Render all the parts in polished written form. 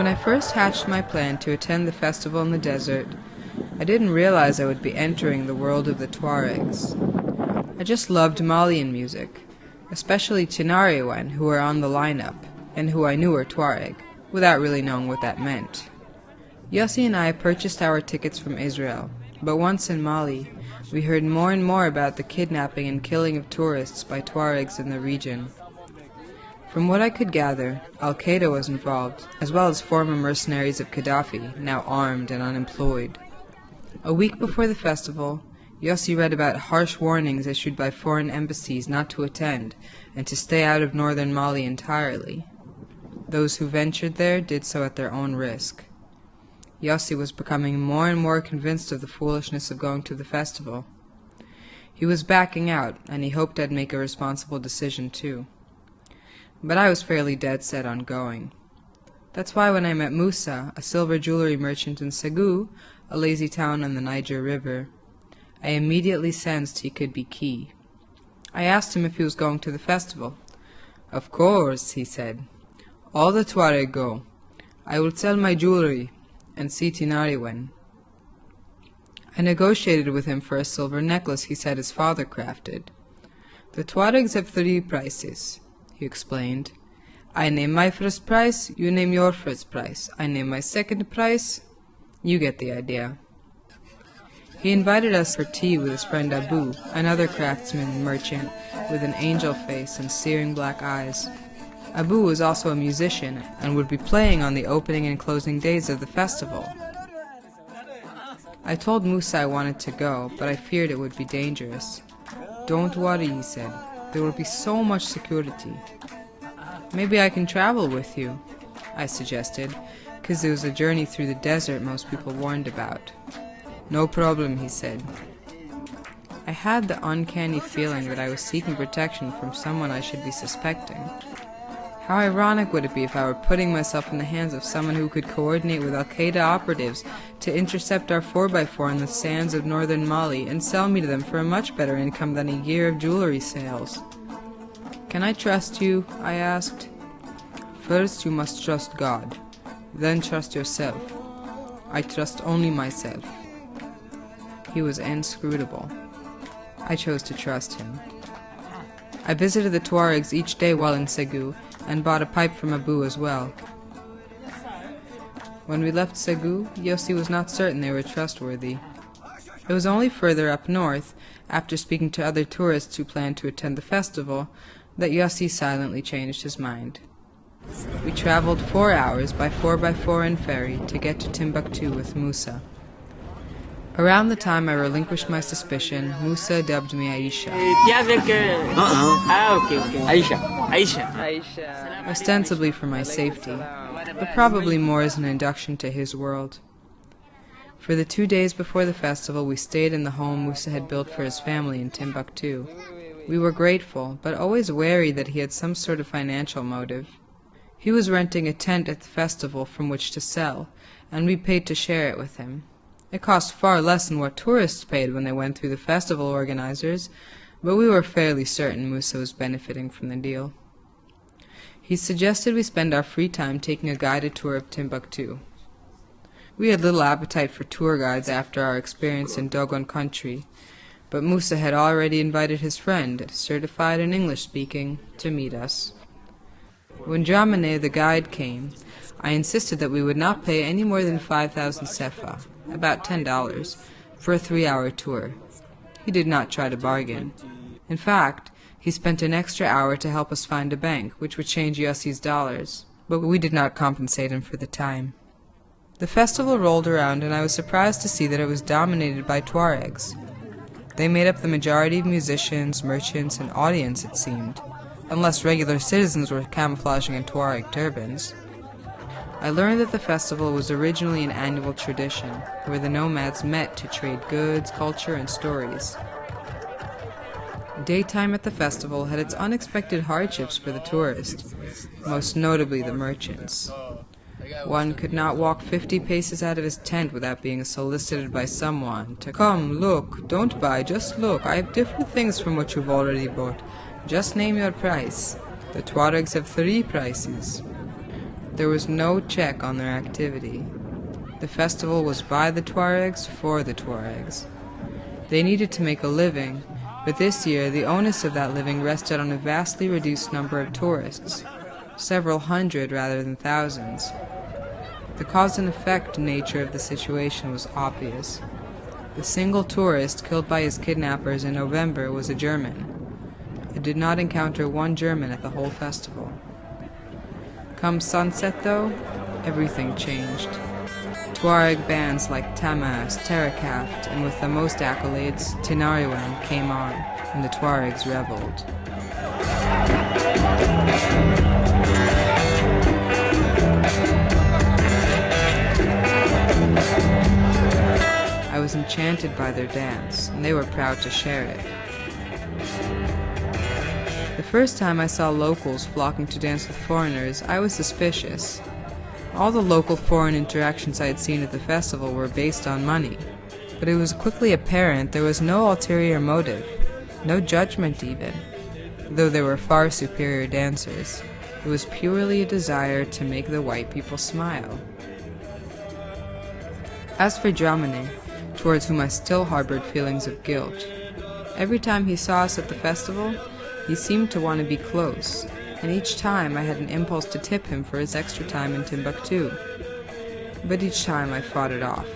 When I first hatched my plan to attend the festival in the desert, I didn't realize I would be entering the world of the Tuaregs. I just loved Malian music, especially Tinariwen, who were on the lineup, and who I knew were Tuareg, without really knowing what that meant. Yosee and I purchased our tickets from Israel, but once in Mali, we heard more and more about the kidnapping and killing of tourists by Touaregs in the region. From what I could gather, Al-Qaeda was involved, as well as former mercenaries of Gaddafi, now armed and unemployed. A week before the festival, Yosee read about harsh warnings issued by foreign embassies not to attend and to stay out of northern Mali entirely. Those who ventured there did so at their own risk. Yosee was becoming more and more convinced of the foolishness of going to the festival. He was backing out, and he hoped I'd make a responsible decision too. But I was fairly dead set on going. That's why when I met Musa, a silver jewelry merchant in Ségou, a lazy town on the Niger River, I immediately sensed he could be key. I asked him if he was going to the festival. "Of course," he said. "All the Tuareg go. I will sell my jewelry and see Tinariwen." I negotiated with him for a silver necklace he said his father crafted. "The Tuaregs have 3 prices," he explained. "I name my first price, you name your first price. I name my second price. You get the idea." He invited us for tea with his friend Abu, another craftsman and merchant with an angel face and searing black eyes. Abu was also a musician and would be playing on the opening and closing days of the festival. I told Musa I wanted to go, but I feared it would be dangerous. "Don't worry," he said. "There will be so much security." "Maybe I can travel with you," I suggested, because it was a journey through the desert most people warned about. "No problem," he said. I had the uncanny feeling that I was seeking protection from someone I should be suspecting. How ironic would it be if I were putting myself in the hands of someone who could coordinate with Al-Qaeda operatives to intercept our 4x4 in the sands of northern Mali and sell me to them for a much better income than a year of jewelry sales. "Can I trust you?" I asked. "First you must trust God, then trust yourself. I trust only myself." He was inscrutable. I chose to trust him. I visited the Tuaregs each day while in Ségou, and bought a pipe from Abu as well. When we left Ségou, Yosee was not certain they were trustworthy. It was only further up north, after speaking to other tourists who planned to attend the festival, that Yosee silently changed his mind. We traveled 4 hours by 4x4 and ferry to get to Timbuktu with Musa. Around the time I relinquished my suspicion, Musa dubbed me Aisha. Ostensibly for my safety, but probably more as an induction to his world. For the 2 days before the festival, we stayed in the home Musa had built for his family in Timbuktu. We were grateful, but always wary that he had some sort of financial motive. He was renting a tent at the festival from which to sell, and we paid to share it with him. It cost far less than what tourists paid when they went through the festival organizers, but we were fairly certain Musa was benefiting from the deal. He suggested we spend our free time taking a guided tour of Timbuktu. We had little appetite for tour guides after our experience in Dogon country, but Musa had already invited his friend, certified and English-speaking, to meet us. When Dramane, the guide, came, I insisted that we would not pay any more than 5,000 sefa, about $10, for a 3-hour tour. He did not try to bargain. In fact, he spent an extra hour to help us find a bank, which would change Yosee's dollars, but we did not compensate him for the time. The festival rolled around, and I was surprised to see that it was dominated by Tuaregs. They made up the majority of musicians, merchants, and audience, it seemed, unless regular citizens were camouflaging in Tuareg turbans. I learned that the festival was originally an annual tradition, where the nomads met to trade goods, culture, and stories. Daytime at the festival had its unexpected hardships for the tourist, most notably the merchants. One could not walk 50 paces out of his tent without being solicited by someone to "Come, look, don't buy, just look, I have different things from what you've already bought. Just name your price. The Tuaregs have 3 prices." There was no check on their activity. The festival was by the Tuaregs for the Tuaregs. They needed to make a living, but this year the onus of that living rested on a vastly reduced number of tourists, several hundred rather than thousands. The cause and effect nature of the situation was obvious. The single tourist killed by his kidnappers in November was a German. I did not encounter one German at the whole festival. Come sunset, though, everything changed. Tuareg bands like Tamas, Terakaft, and with the most accolades, Tinariwen came on, and the Tuaregs reveled. I was enchanted by their dance, and they were proud to share it. The first time I saw locals flocking to dance with foreigners, I was suspicious. All the local foreign interactions I had seen at the festival were based on money, but it was quickly apparent there was no ulterior motive, no judgment even. Though they were far superior dancers, it was purely a desire to make the white people smile. As for Dramane, towards whom I still harbored feelings of guilt, every time he saw us at the festival, he seemed to want to be close, and each time I had an impulse to tip him for his extra time in Timbuktu. But each time I fought it off.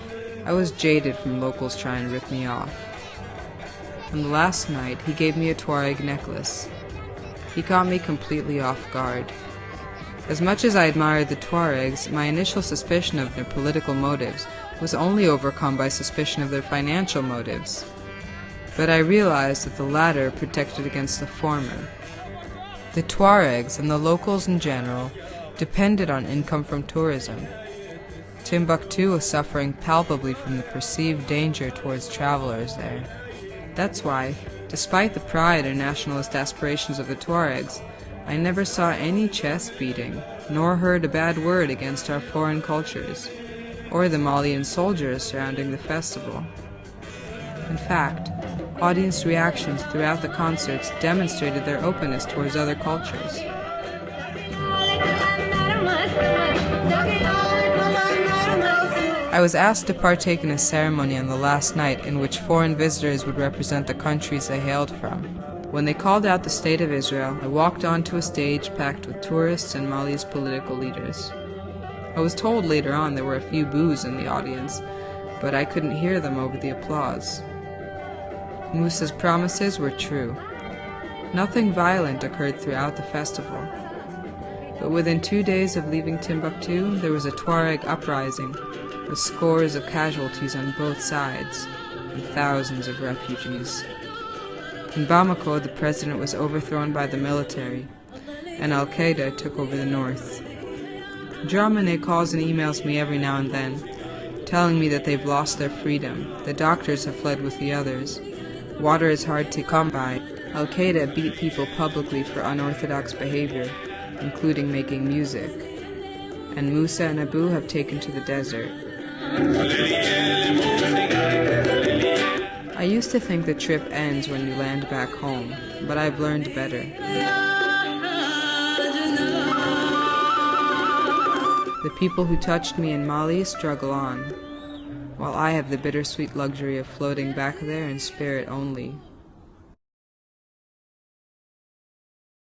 I was jaded from locals trying to rip me off. On the last night, he gave me a Tuareg necklace. He caught me completely off guard. As much as I admired the Tuaregs, my initial suspicion of their political motives was only overcome by suspicion of their financial motives. But I realized that the latter protected against the former. The Tuaregs and the locals in general depended on income from tourism. Timbuktu was suffering palpably from the perceived danger towards travelers there. That's why, despite the pride and nationalist aspirations of the Tuaregs, I never saw any chest beating, nor heard a bad word against our foreign cultures, or the Malian soldiers surrounding the festival. In fact, audience reactions throughout the concerts demonstrated their openness towards other cultures. I was asked to partake in a ceremony on the last night in which foreign visitors would represent the countries they hailed from. When they called out the State of Israel, I walked onto a stage packed with tourists and Mali's political leaders. I was told later on there were a few boos in the audience, but I couldn't hear them over the applause. Musa's promises were true. Nothing violent occurred throughout the festival. But within 2 days of leaving Timbuktu, there was a Tuareg uprising, with scores of casualties on both sides, and thousands of refugees. In Bamako, the president was overthrown by the military, and Al-Qaeda took over the north. Dramane calls and emails me every now and then, telling me that they've lost their freedom, the doctors have fled with the others, water is hard to come by, Al-Qaeda beat people publicly for unorthodox behavior, including making music, and Musa and Abu have taken to the desert. I used to think the trip ends when you land back home, but I've learned better. The people who touched me in Mali struggle on, while I have the bittersweet luxury of floating back there in spirit only.